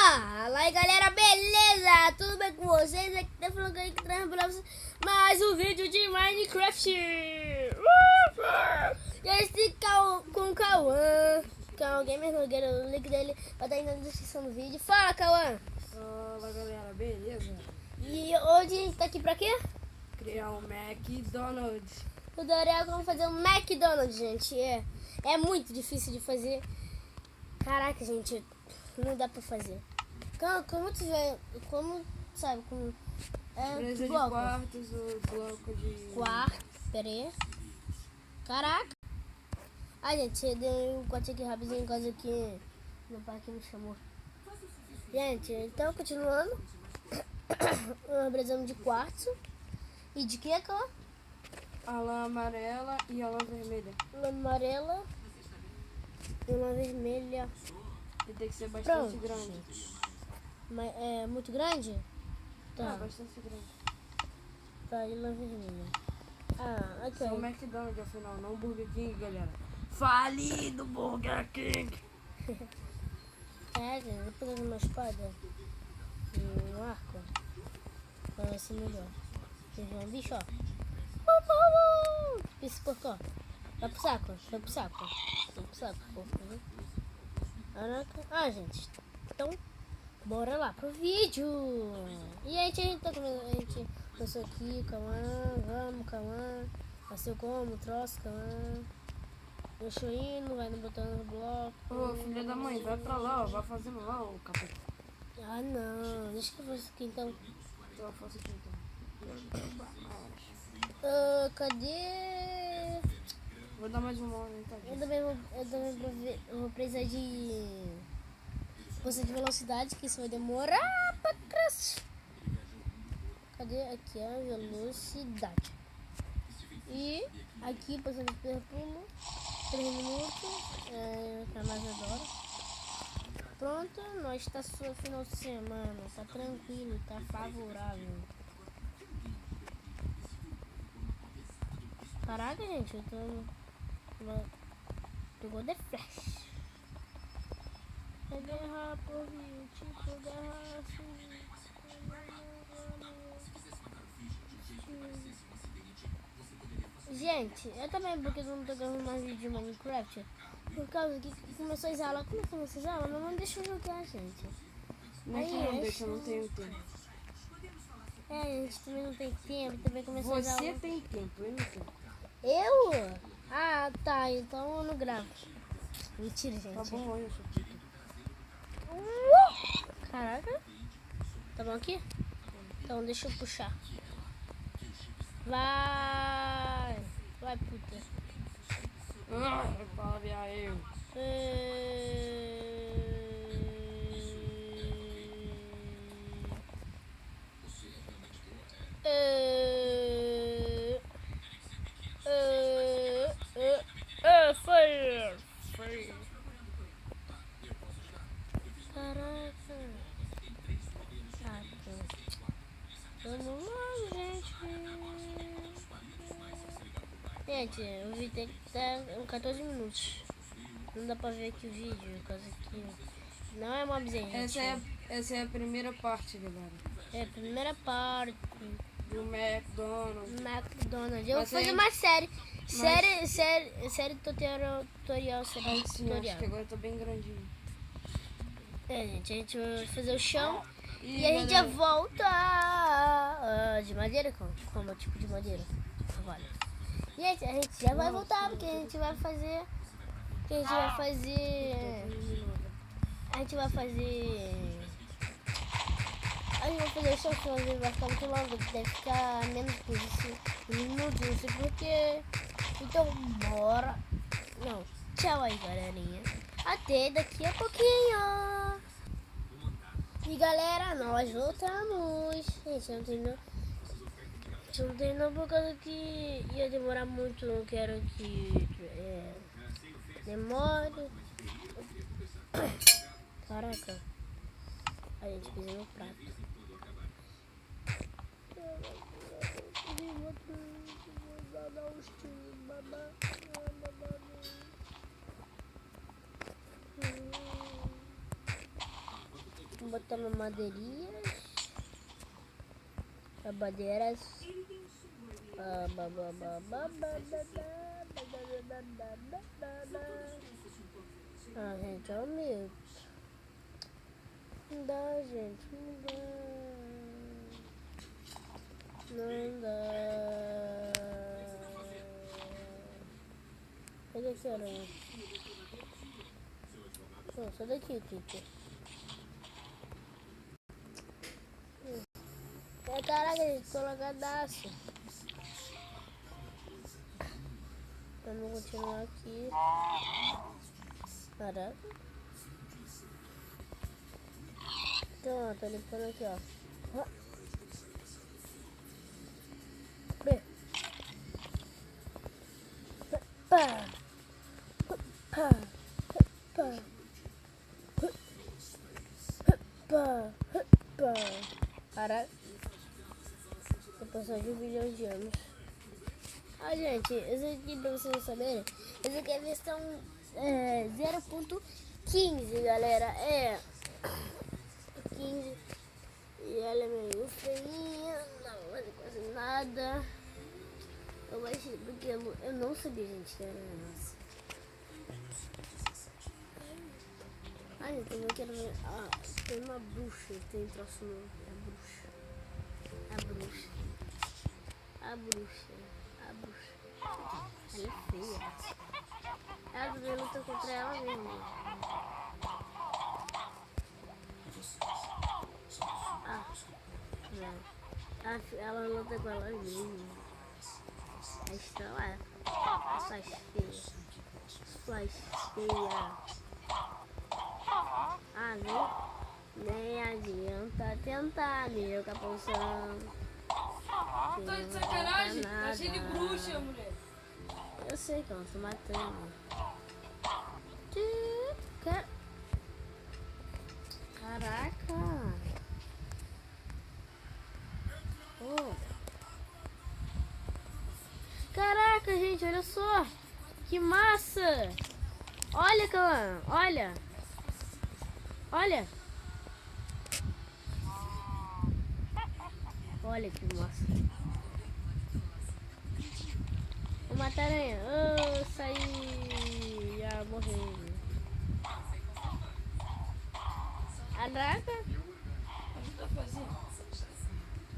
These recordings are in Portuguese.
Fala aí galera, beleza? Tudo bem com vocês? Aqui tá falando aí que traz pra vocês mais um vídeo de Minecraft. E eu estou com o Cauã, que é o Gamer Nogueira. O link dele vai estar aí na descrição do vídeo. Fala, Cauã! Fala galera, beleza? E hoje a gente tá aqui pra quê? Criar um McDonald's. O Doriel vamos fazer um McDonald's, gente. É muito difícil de fazer. Caraca, gente, não dá pra fazer. Como tiver, como sabe, como Mesa de bloco. quartos, o bloco de... Quarto, pera aí. Caraca. Ai, gente, eu dei um corte aqui rapidinho, quase que meu pai aqui me chamou. Gente, então continuando. Nós precisamos de quartzo. E de que, Cauã? A lã amarela e a lã vermelha. Uma amarela e uma vermelha. E tem que ser bastante Pronto. grande. Mas é muito grande? Tá, Bastante grande. tá, e uma vermelha. Ah, ok. É um McDonald's afinal, não Burger King, galera. Falido Burger King! É, gente, depois de uma espada e um arco, vai ser melhor. Tem um bicho, ó. Esse porco, ó. Vai pro saco, vai pro saco. Vai pro saco, porco, né? Caraca. Ah, gente. Então, bora lá pro vídeo. E aí, a gente tá comendo, a gente começou aqui, vamos, nasceu como, troço, deixa eu indo, vai no botão do bloco. Ô, filha da mãe, vai pra lá, ó. Vai fazendo lá, ô capeta. Ah, não. Deixa que eu faça aqui, então. Então eu faço aqui então. Cadê? Vou dar mais uma aumentada. Eu também vou precisar de força de velocidade, que isso vai demorar pra cacete. Cadê? Aqui a velocidade. E aqui, passando pelo pulo, 3 minutos, pra mais adoro. Pronto, nós tá só final de semana, tá tranquilo, tá favorável. Caraca, gente, eu tô igual The Flash. É guerra por mim, tipo guerra assim. Gente, eu também, porque eu não tô gravando mais vídeo de Minecraft. Por causa que começou as aulas. Como começou as aulas? Mas não deixa eu jogar, gente. Não é que não deixa, eu não tenho tempo. A gente também não tem tempo. Também começou as Você aulas. tem tempo, eu não tenho. Eu? Ah, tá. Então eu não gravo. Mentira, gente. Tá bom, olha só. Caraca. Tá bom aqui? Então deixa eu puxar. Vai. Vai, puta. Fala, eu. Foi. Caraca. Vamos lá, gente. Gente, o vídeo tem que estar em 14 minutos. Não dá pra ver aqui o vídeo, por causa que não é mobzinho, gente. Essa é a primeira parte, galera. É a primeira parte Do McDonald's. Eu vou fazer uma série. Série tutorial. Sim, acho que agora tá bem grandinho. Gente, a gente vai fazer o chão. E E a gente já volta de madeira? Como tipo de madeira? Vale. Gente, a gente já vai voltar, porque a gente vai fazer. A gente vai fazer o chão, que vai ficar muito longo, deve ficar menos de 15 minutos, não sei porquê. Então bora. Não, tchau aí, galerinha. Até daqui a pouquinho. E galera, nós voltamos. Gente, não terminou por causa que ia demorar muito. Não quero que demore. Caraca. A gente pisa no prato. botando madeirinhas. Babadeiras. Ah, gente, é um medo. Não dá, gente, não dá. Não dá. Cadê esse aranha? Pô, sai daqui, Kiki. Caraca, gente, tô lagadaço. Vamos continuar aqui. Caraca. Então, ó, tô limpando aqui, ó. Pá. Pá. Pá. Pá. Pá. Caraca. Passou de 1 bilhão de anos. Ah, gente, esse aqui, pra vocês saberem, esse aqui é a versão 0.15, galera. É 15. E ela é meio feinha, não faz quase nada. Eu baixei porque eu não sabia, gente, que era essa. Ah, gente, eu quero ver. Ah, tem uma bruxa, tem troço novo. É a bruxa. A bruxa. A bruxa. A bruxa. Ela é feia. Ela também luta contra ela mesma. Ah, não. Ela luta com ela mesma. A estrela é. Suas feias. Suas feias. Ah, nem adianta tentar me jogar poção. Tá de sacanagem? Tá cheio de bruxa, mulher. Eu sei que eu tô matando. Caraca. Oh. Caraca, gente, olha só. Que massa. Olha, Calan, olha. Olha. Olha que massa. Vou matar a aranha. Oh, saí. Já morreu. Caraca. O que tá fazendo?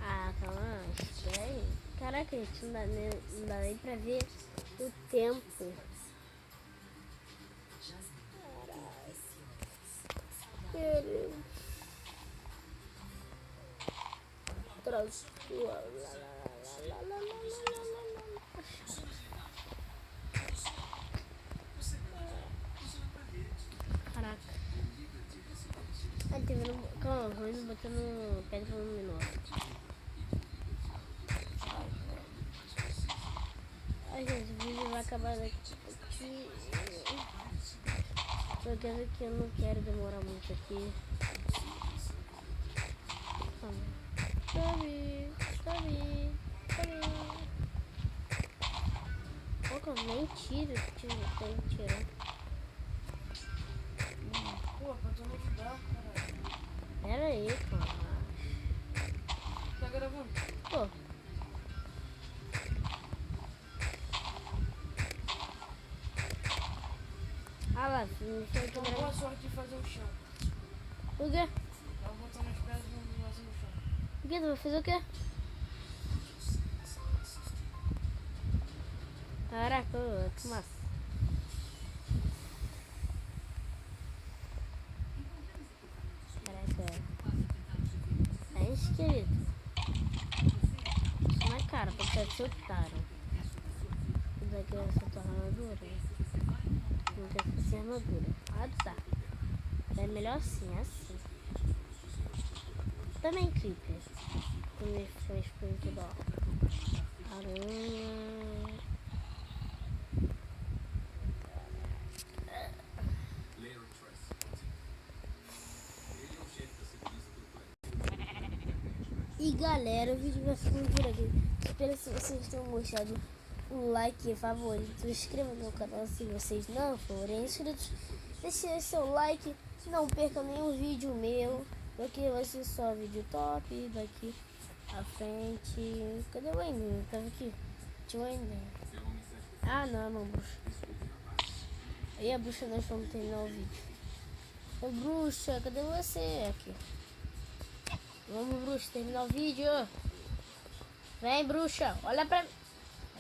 Ah, calma. Espera aí. Caraca, gente, não dá nem pra ver o tempo. Caralho. Trouxe. Caraca. Ai, teve no... Calma, vamos botando pedra no menor. Ai, gente, o vídeo vai acabar daqui. Jogando que eu não quero demorar muito aqui. Sobe. Pouco, nem tiro, tem que tirar. Pô, pra tu me ajudar, caralho. Pera aí, cara. Tá gravando? Pô. Ah lá, deixa eu Então, quebrar. boa sorte de fazer o chão. O quê? Tava botando as pedras no chão. O quê? Tu vai fazer o quê? Caraca, que massa. Caraca. É esqueleto. Isso não é cara, porque é seu caro. Isso daqui é essa tua armadura. Não tem que ser armadura. Ah, tá. É melhor assim, assim. Também creeper. Também fez muito bom. Aranha. E galera, o vídeo vai ficando por aqui. Espero que vocês tenham gostado. Um like favorito. Inscreva no canal se vocês não forem inscritos. Deixe seu like. Não perca nenhum vídeo meu. Daqui vai ser só vídeo top. Daqui à frente. Cadê o Ender? Tava aqui. Tinha o Ender. Ah, não, bruxa. Aí a bruxa nós vamos terminar o vídeo. Ô bruxa, cadê você? Aqui. Vamos, bruxa, terminar o vídeo. Vem, bruxa. Olha pra mim.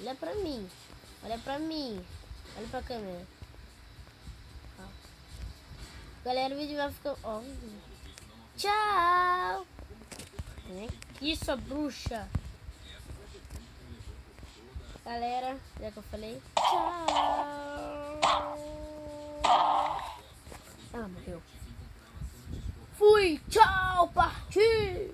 Olha pra mim. Olha pra mim. Olha pra câmera. Ó. Galera, o vídeo vai ficar... Ó. Tchau. Vem aqui, sua bruxa. Galera, já que eu falei. Tchau. Ah, morreu. Fui. Tchau. Parti.